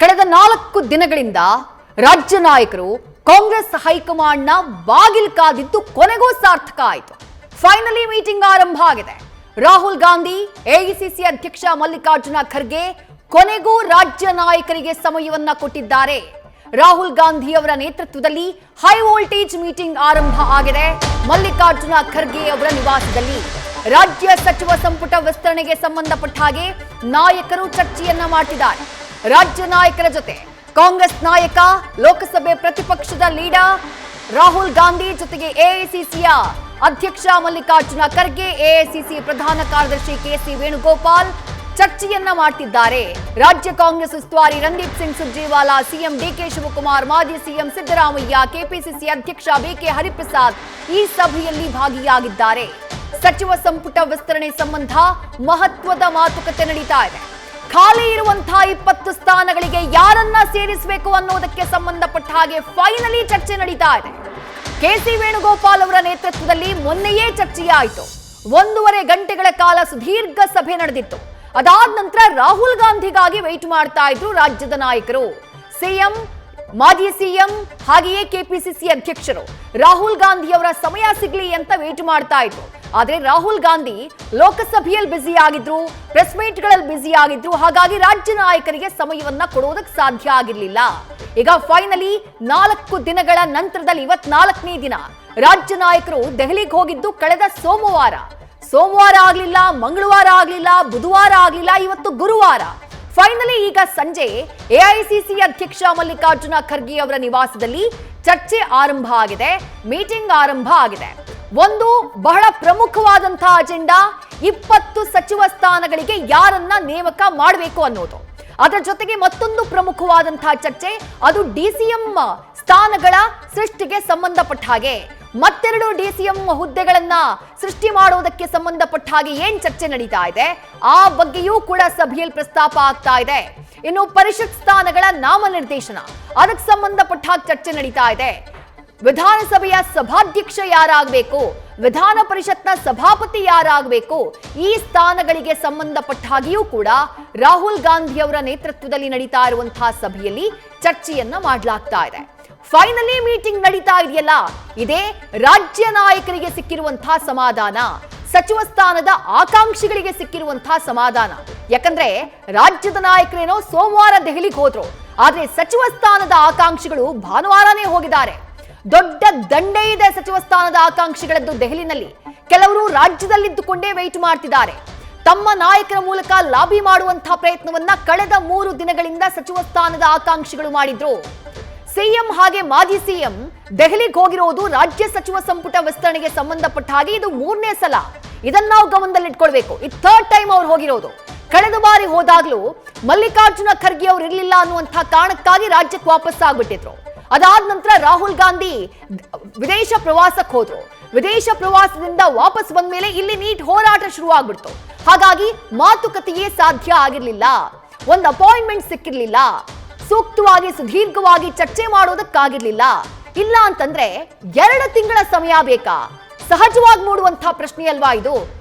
ಕಳೆದ 4 ದಿನಗಳಿಂದ ರಾಜ್ಯ ನಾಯಕರು ಕಾಂಗ್ರೆಸ್ ಹೈಕಮಾಂಡ್ನ ಬಾಗಿಲು ಕಾದಿದ್ದು ಕೊನೆಗೂ ಸಾರ್ಥಕ ಆಯಿತು. ಫೈನಲಿ ಮೀಟಿಂಗ್ ಆರಂಭ ಆಗಿದೆ. ರಾಹುಲ್ ಗಾಂಧಿ, ಎಐಸಿಸಿ ಅಧ್ಯಕ್ಷ ಮಲ್ಲಿಕಾರ್ಜುನ ಖರ್ಗೆ ಕೊನೆಗೂ ರಾಜ್ಯ ನಾಯಕರಿಗೆ ಸಮಯವನ್ನ ಕೊಟ್ಟಿದ್ದಾರೆ. ರಾಹುಲ್ ಗಾಂಧಿ ಅವರ ನೇತೃತ್ವದಲ್ಲಿ ಹೈ ವೋಲ್ಟೇಜ್ ಮೀಟಿಂಗ್ ಆರಂಭ ಆಗಿದೆ. ಮಲ್ಲಿಕಾರ್ಜುನ ಖರ್ಗೆ ಅವರ ನಿವಾಸದಲ್ಲಿ ರಾಜ್ಯ ಸಚಿವ ಸಂಪುಟ ವಿಸ್ತರಣೆಗೆ ಸಂಬಂಧಪಟ್ಟ ಹಾಗೆ ನಾಯಕರು ಚರ್ಚೆಯನ್ನ ಮಾಡ್ತಿದ್ದಾರೆ. ರಾಜ್ಯ ನಾಯಕರ ಜೊತೆ ಕಾಂಗ್ರೆಸ್ ನಾಯಕ, ಲೋಕಸಭೆ ಪ್ರತಿಪಕ್ಷದ ಲೀಡರ್ ರಾಹುಲ್ ಗಾಂಧಿ ಜೊತೆಗೆ ಎಐಸಿಸಿಯ ಅಧ್ಯಕ್ಷ ಮಲ್ಲಿಕಾರ್ಜುನ ಖರ್ಗೆ, ಎಐಸಿಸಿ ಪ್ರಧಾನ ಕಾರ್ಯದರ್ಶಿ ಕೆಸಿ ವೇಣುಗೋಪಾಲ್ ಚರ್ಚೆಯನ್ನ ಮಾಡ್ತಿದ್ದಾರೆ. ರಾಜ್ಯ ಕಾಂಗ್ರೆಸ್ ಉಸ್ತುವಾರಿ ರಣದೀಪ್ ಸಿಂಗ್ ಸುರ್ಜೇವಾಲಾ, ಸಿಎಂ ಡಿಕೆ ಶಿವಕುಮಾರ್, ಮಾಜಿ ಸಿಎಂ ಸಿದ್ದರಾಮಯ್ಯ, ಕೆಪಿಸಿಸಿ ಅಧ್ಯಕ್ಷ ಬಿಕೆ ಹರಿಪ್ರಸಾದ್ ಈ ಸಭೆಯಲ್ಲಿ ಭಾಗಿಯಾಗಿದ್ದಾರೆ. ಸಚಿವ ಸಂಪುಟ ವಿಸ್ತರಣೆ ಸಂಬಂಧ ಮಹತ್ವದ ಮಾತುಕತೆ ನಡೀತಾ ಇದೆ. ಖಾಲಿ ಇರುವಂತಹ 20 ಸ್ಥಾನಗಳಿಗೆ ಯಾರನ್ನ ಸೇರಿಸಬೇಕು ಅನ್ನೋದಕ್ಕೆ ಸಂಬಂಧಪಟ್ಟ ಹಾಗೆ ಫೈನಲಿ ಚರ್ಚೆ ನಡೀತಾ ಇದೆ. ಕೆಸಿ ವೇಣುಗೋಪಾಲ್ ಅವರ ನೇತೃತ್ವದಲ್ಲಿ ಮೊನ್ನೆಯೇ ಚರ್ಚೆಯಾಯಿತು. 1.5 ಗಂಟೆಗಳ ಕಾಲ ಸುದೀರ್ಘ ಸಭೆ ನಡೆದಿತ್ತು. ಅದಾದ ನಂತರ ರಾಹುಲ್ ಗಾಂಧಿಗಾಗಿ ವೆಯ್ಟ್ ಮಾಡ್ತಾ ಇದ್ರು ರಾಜ್ಯದ ನಾಯಕರು. ಸಿಎಂ, ಮಾಜಿ ಸಿಎಂ ಹಾಗೆಯೇ ಕೆಪಿಸಿಸಿ ಅಧ್ಯಕ್ಷರು ರಾಹುಲ್ ಗಾಂಧಿ ಅವರ ಸಮಯ ಸಿಗ್ಲಿ ಅಂತ ವೇಟ್ ಮಾಡ್ತಾ ಇದ್ರು. ಆದ್ರೆ ರಾಹುಲ್ ಗಾಂಧಿ ಲೋಕಸಭೆಯಲ್ಲಿ ಬ್ಯುಸಿ ಆಗಿದ್ರು, ಪ್ರೆಸ್ ಮೀಟ್ ಗಳಲ್ಲಿ ಬ್ಯುಸಿ ಆಗಿದ್ರು. ಹಾಗಾಗಿ ರಾಜ್ಯ ನಾಯಕರಿಗೆ ಸಮಯವನ್ನ ಕೊಡೋದಕ್ಕೆ ಸಾಧ್ಯ ಆಗಿರ್ಲಿಲ್ಲ. ಈಗ ಫೈನಲಿ 4 ದಿನಗಳ ನಂತರದಲ್ಲಿ 24ನೇ ದಿನ ರಾಜ್ಯ ನಾಯಕರು ದೆಹಲಿಗೆ ಹೋಗಿದ್ದು ಕಳೆದ ಸೋಮವಾರ ಆಗ್ಲಿಲ್ಲ, ಮಂಗಳವಾರ ಆಗ್ಲಿಲ್ಲ, ಬುಧವಾರ ಆಗ್ಲಿಲ್ಲ, ಇವತ್ತು ಗುರುವಾರ. ಫೈನಲಿ ಈಗ ಸಂಜೆ ಎಐಸಿಸಿ ಅಧ್ಯಕ್ಷ ಮಲ್ಲಿಕಾರ್ಜುನ ಖರ್ಗೆ ಅವರ ನಿವಾಸದಲ್ಲಿ ಚರ್ಚೆ ಆರಂಭ ಆಗಿದೆ, ಮೀಟಿಂಗ್ ಆರಂಭ ಆಗಿದೆ. ಒಂದು ಬಹಳ ಪ್ರಮುಖವಾದಂತಹ ಅಜೆಂಡಾ 20 ಸಚಿವ ಸ್ಥಾನಗಳಿಗೆ ಯಾರನ್ನ ನೇಮಕ ಮಾಡಬೇಕು ಅನ್ನೋದು. ಅದರ ಜೊತೆಗೆ ಮತ್ತೊಂದು ಪ್ರಮುಖವಾದಂತಹ ಚರ್ಚೆ, ಅದು ಡಿಸಿಎಂ ಸ್ಥಾನಗಳ ಸೃಷ್ಟಿಗೆ ಸಂಬಂಧಪಟ್ಟ ಹಾಗೆ, ಮತ್ತೆರಡು ಡಿಸಿಎಂ ಹುದ್ದೆಗಳನ್ನ ಸೃಷ್ಟಿ ಮಾಡೋದಕ್ಕೆ ಸಂಬಂಧಪಟ್ಟ ಹಾಗೆ ಏನ್ ಚರ್ಚೆ ನಡೀತಾ ಇದೆ ಆ ಬಗ್ಗೆಯೂ ಕೂಡ ಸಭೆಯಲ್ಲಿ ಪ್ರಸ್ತಾಪ ಆಗ್ತಾ ಇದೆ. ಇನ್ನು ಪರಿಷತ್ ಸ್ಥಾನಗಳ ನಾಮನಿರ್ದೇಶನ, ಅದಕ್ಕೆ ಸಂಬಂಧಪಟ್ಟ ಹಾಗೆ ಚರ್ಚೆ ನಡೀತಾ ಇದೆ. ವಿಧಾನಸಭೆಯ ಸಭಾಧ್ಯಕ್ಷ ಯಾರಾಗಬೇಕು, ವಿಧಾನ ಪರಿಷತ್ನ ಸಭಾಪತಿ ಯಾರಾಗಬೇಕು, ಈ ಸ್ಥಾನಗಳಿಗೆ ಸಂಬಂಧಪಟ್ಟ ಹಾಗೆಯೂ ಕೂಡ ರಾಹುಲ್ ಗಾಂಧಿ ಅವರ ನೇತೃತ್ವದಲ್ಲಿ ನಡೀತಾ ಇರುವಂತಹ ಸಭೆಯಲ್ಲಿ ಚರ್ಚೆಯನ್ನ ಮಾಡಲಾಗ್ತಾ ಇದೆ. ಫೈನಲಿ ಮೀಟಿಂಗ್ ನಡೀತಾ ಇದೆಯಲ್ಲ, ಇದೇ ರಾಜ್ಯ ನಾಯಕರಿಗೆ ಸಿಕ್ಕಿರುವಂತಹ ಸಮಾಧಾನ, ಸಚಿವ ಸ್ಥಾನದ ಆಕಾಂಕ್ಷಿಗಳಿಗೆ ಸಿಕ್ಕಿರುವಂತಹ ಸಮಾಧಾನ. ಯಾಕಂದ್ರೆ ರಾಜ್ಯದ ನಾಯಕರೇನೋ ಸೋಮವಾರ ದೆಹಲಿಗೆ ಹೋದ್ರು, ಆದ್ರೆ ಸಚಿವ ಸ್ಥಾನದ ಆಕಾಂಕ್ಷಿಗಳು ಭಾನುವಾರನೇ ಹೋಗಿದ್ದಾರೆ. ದೊಡ್ಡ ದಂಡೇ ಇದೆ ಸಚಿವ ಸ್ಥಾನದ ಆಕಾಂಕ್ಷಿಗಳದ್ದು ದೆಹಲಿನಲ್ಲಿ. ಕೆಲವರು ರಾಜ್ಯದಲ್ಲಿದ್ದುಕೊಂಡೇ ವೆಯ್ಟ್ ಮಾಡ್ತಿದ್ದಾರೆ. ತಮ್ಮ ನಾಯಕರ ಮೂಲಕ ಲಾಬಿ ಮಾಡುವಂತಹ ಪ್ರಯತ್ನವನ್ನ ಕಳೆದ 3 ದಿನಗಳಿಂದ ಸಚಿವ ಸ್ಥಾನದ ಆಕಾಂಕ್ಷಿಗಳು ಮಾಡಿದ್ರು. ಸಿಎಂ ಹಾಗೆ ಮಾಜಿ ಸಿಎಂ ದೆಹಲಿಗೆ ಹೋಗಿರೋದು ರಾಜ್ಯ ಸಚಿವ ಸಂಪುಟ ವಿಸ್ತರಣೆಗೆ ಸಂಬಂಧಪಟ್ಟ ಹಾಗೆ ಇದು 3ನೇ ಸಲ. ಇದನ್ನ ನಾವು ಗಮನದಲ್ಲಿಟ್ಕೊಳ್ಬೇಕು. ಇದು 3rd ಟೈಮ್ ಅವ್ರು ಹೋಗಿರೋದು. ಕಳೆದ ಬಾರಿ ಹೋದಾಗ್ಲೂ ಮಲ್ಲಿಕಾರ್ಜುನ ಖರ್ಗೆ ಅವರು ಇರ್ಲಿಲ್ಲ ಅನ್ನುವಂತಹ ಕಾರಣಕ್ಕಾಗಿ ರಾಜ್ಯಕ್ಕೆ ವಾಪಸ್ ಆಗ್ಬಿಟ್ಟಿದ್ರು. ಅದಾದ ನಂತರ ರಾಹುಲ್ ಗಾಂಧಿ ವಿದೇಶ ಪ್ರವಾಸಕ್ಕೆ ಹೋದ್ರು. ವಿದೇಶ ಪ್ರವಾಸದಿಂದ ವಾಪಸ್ ಬಂದ ಮೇಲೆ ಇಲ್ಲಿ ನೀಟ್ ಹೋರಾಟ ಶುರುವಾಗ್ಬಿಡ್ತು. ಹಾಗಾಗಿ ಮಾತುಕತೆಯೇ ಸಾಧ್ಯ ಆಗಿರ್ಲಿಲ್ಲ, ಒಂದು ಅಪಾಯಿಂಟ್ಮೆಂಟ್ ಸಿಕ್ಕಿರ್ಲಿಲ್ಲ, ಸೂಕ್ತವಾಗಿ ಸುದೀರ್ಘವಾಗಿ ಚರ್ಚೆ ಮಾಡೋದಕ್ಕಾಗಿರ್ಲಿಲ್ಲ. ಇಲ್ಲ ಅಂತಂದ್ರೆ 2 ತಿಂಗಳ ಸಮಯ ಬೇಕಾ? ಸಹಜವಾಗಿ ಮೂಡುವಂತಹ ಪ್ರಶ್ನೆ ಅಲ್ವಾ ಇದು.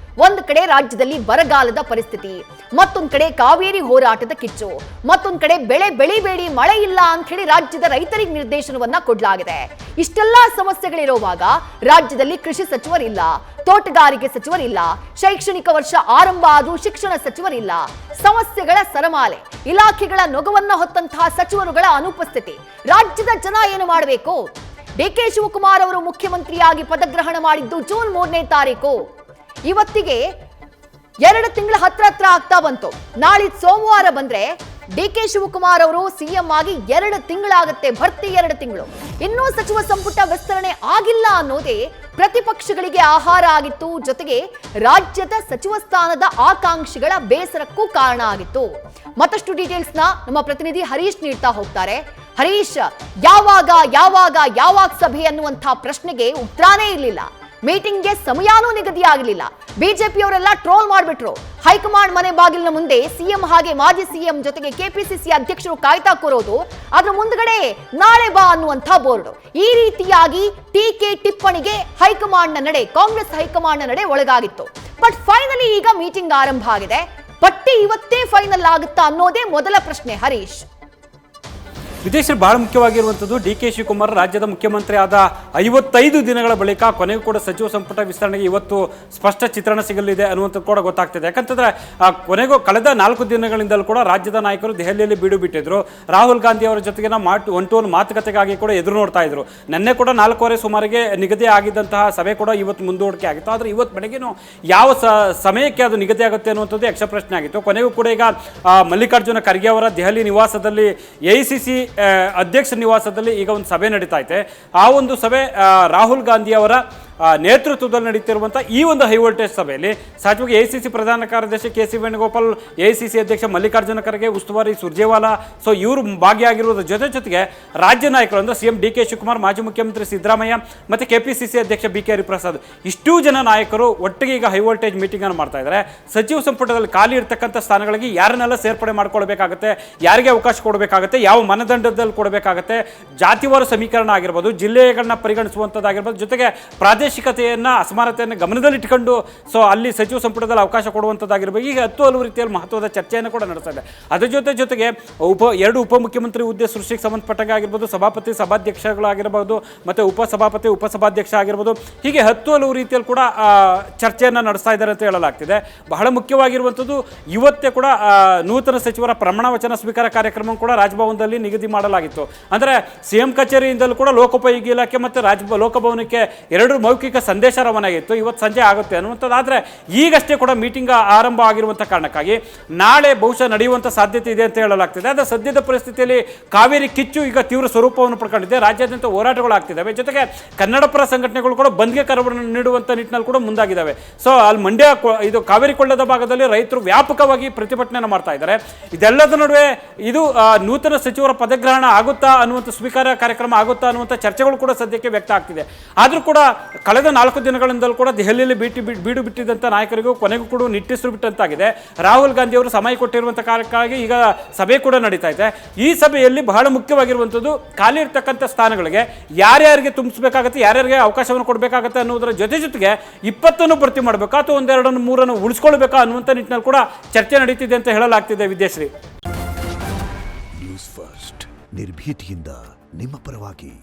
ಒಂದು ಕಡೆ ರಾಜ್ಯದಲ್ಲಿ ಬರಗಾಲದ ಪರಿಸ್ಥಿತಿ, ಮತ್ತೊಂದು ಕಡೆ ಕಾವೇರಿ ಹೋರಾಟದ ಕಿಚ್ಚು, ಮತ್ತೊಂದು ಕಡೆ ಬೆಳೆ ಬೆಳಿಬೇಡಿ, ಮಳೆ ಇಲ್ಲ ಅಂತ ಹೇಳಿ ರಾಜ್ಯದ ರೈತರಿಗೆ ನಿರ್ದೇಶನವನ್ನ ಕೊಡಲಾಗಿದೆ. ಇಷ್ಟೆಲ್ಲಾ ಸಮಸ್ಯೆಗಳಿರುವಾಗ ರಾಜ್ಯದಲ್ಲಿ ಕೃಷಿ ಸಚಿವರಿಲ್ಲ, ತೋಟಗಾರಿಕೆ ಸಚಿವರಿಲ್ಲ, ಶೈಕ್ಷಣಿಕ ವರ್ಷ ಆರಂಭ ಆದ್ರೂ ಶಿಕ್ಷಣ ಸಚಿವರಿಲ್ಲ. ಸಮಸ್ಯೆಗಳ ಸರಮಾಲೆ, ಇಲಾಖೆಗಳ ನೊಗವನ್ನ ಹೊತ್ತಂತಹ ಸಚಿವರುಗಳ ಅನುಪಸ್ಥಿತಿ. ರಾಜ್ಯದ ಜನ ಏನು ಮಾಡಬೇಕು? ಡಿಕೆ ಶಿವಕುಮಾರ್ ಅವರು ಮುಖ್ಯಮಂತ್ರಿಯಾಗಿ ಪದಗ್ರಹಣ ಮಾಡಿದ್ದು ಜೂನ್ 3ನೇ ತಾರೀಕು. ಇವತ್ತಿಗೆ 2 ತಿಂಗಳ ಹತ್ರ ಆಗ್ತಾ ಬಂತು. ನಾಳೆ ಸೋಮವಾರ ಬಂದ್ರೆ ಡಿಕೆ ಶಿವಕುಮಾರ್ ಅವರು ಸಿಎಂ ಆಗಿ 2 ತಿಂಗಳಾಗುತ್ತೆ, ಭರ್ತಿ 2 ತಿಂಗಳು. ಇನ್ನೂ ಸಚಿವ ಸಂಪುಟ ವಿಸ್ತರಣೆ ಆಗಿಲ್ಲ ಅನ್ನೋದೇ ಪ್ರತಿಪಕ್ಷಗಳಿಗೆ ಆಹಾರ ಆಗಿತ್ತು. ಜೊತೆಗೆ ರಾಜ್ಯದ ಸಚಿವ ಸ್ಥಾನದ ಆಕಾಂಕ್ಷಿಗಳ ಬೇಸರಕ್ಕೂ ಕಾರಣ ಆಗಿತ್ತು. ಮತ್ತಷ್ಟು ಡೀಟೇಲ್ಸ್ ನಮ್ಮ ಪ್ರತಿನಿಧಿ ಹರೀಶ್ ನೀಡ್ತಾ ಹೋಗ್ತಾರೆ. ಹರೀಶ್, ಯಾವಾಗ ಸಭೆ ಅನ್ನುವಂತಹ ಪ್ರಶ್ನೆಗೆ ಉತ್ತರನೇ ಇರಲಿಲ್ಲ. ಮೀಟಿಂಗ್ಗೆ ಸಮಯಾನೂ ನಿಗದಿ ಆಗಲಿಲ್ಲ. ಬಿಜೆಪಿಯವರೆಲ್ಲ ಟ್ರೋಲ್ ಮಾಡಿಬಿಟ್ರು. ಹೈಕಮಾಂಡ್ ಮನೆ ಬಾಗಿಲಿನ ಮುಂದೆ ಸಿಎಂ ಹಾಗೆ ಮಾಜಿ ಸಿಎಂ ಜೊತೆಗೆ ಕೆಪಿಸಿಸಿ ಅಧ್ಯಕ್ಷರು ಕಾಯ್ತಾ ಕೂರೋದು, ಅದ್ರ ಮುಂದ್ಗಡೆ ನಾಳೆ ಬಾ ಅನ್ನುವಂಥ ಬೋರ್ಡ್. ಈ ರೀತಿಯಾಗಿ ಟೀಕೆ ಟಿಪ್ಪಣಿಗೆ ಹೈಕಮಾಂಡ್ನ ನಡೆ, ಕಾಂಗ್ರೆಸ್ ಹೈಕಮಾಂಡ್ನ ನಡೆ ಒಳಗಾಗಿತ್ತು. ಬಟ್ ಫೈನಲಿ ಈಗ ಮೀಟಿಂಗ್ ಆರಂಭ ಆಗಿದೆ. ಪಟ್ಟಿ ಇವತ್ತೇ ಫೈನಲ್ ಆಗುತ್ತಾ ಅನ್ನೋದೇ ಮೊದಲ ಪ್ರಶ್ನೆ ಹರೀಶ್. ವಿದೇಶದಲ್ಲಿ ಬಹಳ ಮುಖ್ಯವಾಗಿರುವಂಥದ್ದು ಡಿ ಕೆ ಶಿವಕುಮಾರ್ ರಾಜ್ಯದ ಮುಖ್ಯಮಂತ್ರಿ ಆದ 55 ದಿನಗಳ ಬಳಿಕ ಕೊನೆಗೂ ಕೂಡ ಸಚಿವ ಸಂಪುಟ ವಿಸ್ತರಣೆಗೆ ಇವತ್ತು ಸ್ಪಷ್ಟ ಚಿತ್ರಣ ಸಿಗಲಿದೆ ಅನ್ನುವಂಥದ್ದು ಕೂಡ ಗೊತ್ತಾಗ್ತಿದೆ. ಯಾಕಂತಂದ್ರೆ ಕೊನೆಗೂ ಕಳೆದ 4 ದಿನಗಳಿಂದಲೂ ಕೂಡ ರಾಜ್ಯದ ನಾಯಕರು ದೆಹಲಿಯಲ್ಲಿ ಬೀಡು ಬಿಟ್ಟಿದ್ರು. ರಾಹುಲ್ ಗಾಂಧಿ ಅವರ ಜೊತೆಗಿನ ಒನ್ ಟು ಒನ್ ಮಾತುಕತೆಗಾಗಿ ಕೂಡ ಎದುರು ನೋಡ್ತಾ ಇದ್ರು. ನಿನ್ನೆ ಕೂಡ 4:15 ಸುಮಾರಿಗೆ ನಿಗದಿ ಆಗಿದ್ದಂತಹ ಸಭೆ ಕೂಡ ಇವತ್ತು ಮುಂದೂಡಿಕೆ ಆಗಿತ್ತು. ಆದರೆ ಇವತ್ತು ಬೆಳಗ್ಗೆನೂ ಯಾವ ಸಮಯಕ್ಕೆ ಅದು ನಿಗದಿ ಆಗುತ್ತೆ ಅನ್ನುವಂಥದ್ದು ಯಕ್ಷ ಪ್ರಶ್ನೆ ಆಗಿತ್ತು. ಕೊನೆಗೂ ಕೂಡ ಈಗ ಮಲ್ಲಿಕಾರ್ಜುನ ಖರ್ಗೆ ಅವರ ದೆಹಲಿ ನಿವಾಸದಲ್ಲಿ AICC ಅಧ್ಯಕ್ಷ ನಿವಾಸದಲ್ಲಿ ಈಗ ಒಂದು ಸಭೆ ನಡೀತಾ ಇದೆ. ಆ ಒಂದು ಸಭೆ ರಾಹುಲ್ ಗಾಂಧಿ ಅವರ ನೇತೃತ್ವದಲ್ಲಿ ನಡೀತಿರುವಂಥ ಈ ಒಂದು ಹೈ ವೋಲ್ಟೇಜ್ ಸಭೆಯಲ್ಲಿ ಸಹಜವಾಗಿ AICC ಪ್ರಧಾನ ಕಾರ್ಯದರ್ಶಿ KC ವೇಣುಗೋಪಾಲ್, AICC ಅಧ್ಯಕ್ಷ ಮಲ್ಲಿಕಾರ್ಜುನ ಖರ್ಗೆ, ಉಸ್ತುವಾರಿ ಸುರ್ಜೇವಾಲಾ, ಸೊ ಇವರು ಭಾಗಿಯಾಗಿರುವುದರ ಜೊತೆಗೆ ರಾಜ್ಯ ನಾಯಕರು ಅಂದರೆ CM DK ಶಿವಕುಮಾರ್, ಮಾಜಿ ಮುಖ್ಯಮಂತ್ರಿ ಸಿದ್ದರಾಮಯ್ಯ ಮತ್ತು KPCC ಅಧ್ಯಕ್ಷ BK ಹರಿಪ್ರಸಾದ್, ಇಷ್ಟೂ ಜನ ನಾಯಕರು ಒಟ್ಟಿಗೆ ಈಗ ಹೈ ವೋಲ್ಟೇಜ್ ಮೀಟಿಂಗ್ ಅನ್ನು ಮಾಡ್ತಾ ಇದ್ದಾರೆ. ಸಚಿವ ಸಂಪುಟದಲ್ಲಿ ಖಾಲಿ ಇರ್ತಕ್ಕಂಥ ಸ್ಥಾನಗಳಿಗೆ ಯಾರನ್ನೆಲ್ಲ ಸೇರ್ಪಡೆ ಮಾಡ್ಕೊಳ್ಬೇಕಾಗುತ್ತೆ, ಯಾರಿಗೆ ಅವಕಾಶ ಕೊಡಬೇಕಾಗುತ್ತೆ, ಯಾವ ಮಾನದಂಡದಲ್ಲಿ ಕೊಡಬೇಕಾಗುತ್ತೆ, ಜಾತಿವಾರ ಸಮೀಕರಣ ಆಗಿರ್ಬೋದು, ಜಿಲ್ಲೆಗಳನ್ನ ಪರಿಗಣಿಸುವಂಥದ್ದಾಗಿರ್ಬೋದು, ಜೊತೆಗೆ ಪ್ರಾದೇಶಿಕತೆಯನ್ನು ಅಸಮಾನತೆಯನ್ನು ಗಮನದಲ್ಲಿಟ್ಟುಕೊಂಡು ಸೊ ಅಲ್ಲಿ ಸಚಿವ ಸಂಪುಟದಲ್ಲಿ ಅವಕಾಶ ಕೊಡುವಂಥದ್ದಾಗಿರ್ಬೋದು. ಈಗ ಹಲವು ರೀತಿಯಲ್ಲಿ ಮಹತ್ವದ ಚರ್ಚೆಯನ್ನು ಕೂಡ ನಡೆಸ್ತಾ ಇದೆ. ಅದರ ಜೊತೆಗೆ ಎರಡು ಉಪಮುಖ್ಯಮಂತ್ರಿ ಹುದ್ದೆ ಸೃಷ್ಟಿಗೆ ಸಂಬಂಧಪಟ್ಟಾಗ ಆಗಿರ್ಬೋದು, ಸಭಾಪತಿ ಸಭಾಧ್ಯಕ್ಷಗಳಾಗಿರ್ಬೋದು, ಮತ್ತು ಉಪಸಭಾಪತಿ ಉಪಸಭಾಧ್ಯಕ್ಷ ಆಗಿರ್ಬೋದು, ಹೀಗೆ ಹಲವು ರೀತಿಯಲ್ಲಿ ಕೂಡ ಚರ್ಚೆಯನ್ನು ನಡೆಸ್ತಾ ಇದ್ದಾರೆ ಅಂತ ಹೇಳಲಾಗ್ತಿದೆ. ಬಹಳ ಮುಖ್ಯವಾಗಿರುವಂಥದ್ದು ಇವತ್ತೇ ಕೂಡ ನೂತನ ಸಚಿವರ ಪ್ರಮಾಣ ವಚನ ಸ್ವೀಕಾರ ಕಾರ್ಯಕ್ರಮ ಕೂಡ ರಾಜಭವನದಲ್ಲಿ ನಿಗದಿ ಮಾಡಲಾಗಿತ್ತು. ಅಂದರೆ CM ಕಚೇರಿಯಿಂದಲೂ ಕೂಡ ಲೋಕೋಪಯೋಗಿ ಇಲಾಖೆ ಮತ್ತು ಲೋಕಭವನಕ್ಕೆ ಎರಡು ಮೌಖಿಕ ಸಂದೇಶ ರವಾನೆ ಆಗಿತ್ತು. ಇವತ್ತು ಸಂಜೆ ಆಗುತ್ತೆ ಅನ್ನುವಂಥದ್ದಾದರೆ ಈಗಷ್ಟೇ ಕೂಡ ಮೀಟಿಂಗ್ ಆರಂಭ ಆಗಿರುವಂಥ ಕಾರಣಕ್ಕಾಗಿ ನಾಳೆ ಬಹುಶಃ ನಡೆಯುವಂಥ ಸಾಧ್ಯತೆ ಇದೆ ಅಂತ ಹೇಳಲಾಗ್ತಿದೆ. ಆದರೆ ಸದ್ಯದ ಪರಿಸ್ಥಿತಿಯಲ್ಲಿ ಕಾವೇರಿ ಕಿಚ್ಚು ಈಗ ತೀವ್ರ ಸ್ವರೂಪವನ್ನು ಪಡ್ಕೊಂಡಿದೆ. ರಾಜ್ಯಾದ್ಯಂತ ಹೋರಾಟಗಳಾಗ್ತಿದ್ದಾವೆ. ಜೊತೆಗೆ ಕನ್ನಡ ಪರ ಸಂಘಟನೆಗಳು ಕೂಡ ಬಂದ್ಗೆ ಕರೆವನ್ನು ನೀಡುವಂಥ ನಿಟ್ಟಿನಲ್ಲಿ ಕೂಡ ಮುಂದಾಗಿದ್ದಾವೆ. ಸೊ ಅಲ್ಲಿ ಮಂಡ್ಯ ಇದು ಕಾವೇರಿ ಕೊಳ್ಳದ ಭಾಗದಲ್ಲಿ ರೈತರು ವ್ಯಾಪಕವಾಗಿ ಪ್ರತಿಭಟನೆಯನ್ನು ಮಾಡ್ತಾ ಇದ್ದಾರೆ. ಇದೆಲ್ಲದ ನಡುವೆ ಇದು ನೂತನ ಸಚಿವರ ಪದಗ್ರಹಣ ಆಗುತ್ತಾ ಅನ್ನುವಂಥ ಸ್ವೀಕಾರ ಕಾರ್ಯಕ್ರಮ ಆಗುತ್ತಾ ಅನ್ನುವಂಥ ಚರ್ಚೆಗಳು ಕೂಡ ಸದ್ಯಕ್ಕೆ ವ್ಯಕ್ತ ಆಗ್ತಿದೆ. ಆದರೂ ಕೂಡ ಕಳೆದ 4 ದಿನಗಳಿಂದಲೂ ಕೂಡ ದೆಹಲಿಯಲ್ಲಿ ಬೀಡು ಬಿಟ್ಟಿದ್ದಂಥ ನಾಯಕರಿಗೂ ಕೊನೆಗೂ ಕೂಡ ನಿಟ್ಟಿಸು ಬಿಟ್ಟಂತಾಗಿದೆ. ರಾಹುಲ್ ಗಾಂಧಿ ಅವರು ಸಮಯ ಕೊಟ್ಟಿರುವಂಥ ಕಾರ್ಯಕ್ಕಾಗಿ ಈಗ ಸಭೆ ಕೂಡ ನಡೀತಾ ಇದೆ. ಈ ಸಭೆಯಲ್ಲಿ ಬಹಳ ಮುಖ್ಯವಾಗಿರುವಂಥದ್ದು ಖಾಲಿ ಇರ್ತಕ್ಕಂಥ ಸ್ಥಾನಗಳಿಗೆ ಯಾರ್ಯಾರಿಗೆ ತುಂಬಿಸಬೇಕಾಗುತ್ತೆ, ಯಾರ್ಯಾರಿಗೆ ಅವಕಾಶವನ್ನು ಕೊಡಬೇಕಾಗುತ್ತೆ ಅನ್ನೋದರ ಜೊತೆಗೆ 20 ಭರ್ತಿ ಮಾಡಬೇಕಾ ಅಥವಾ 1, 2, 3 ಉಳಿಸ್ಕೊಳ್ಬೇಕಾ ಅನ್ನುವಂಥ ನಿಟ್ಟಿನಲ್ಲಿ ಕೂಡ ಚರ್ಚೆ ನಡೀತಿದೆ ಅಂತ ಹೇಳಲಾಗ್ತಿದೆ. ವಿದ್ಯಾಶ್ರೀ, ನ್ಯೂಸ್ ಫಸ್ಟ್ ನಿರ್ಭೀತಿಯಿಂದ ನಿಮ್ಮ ಪರವಾಗಿ.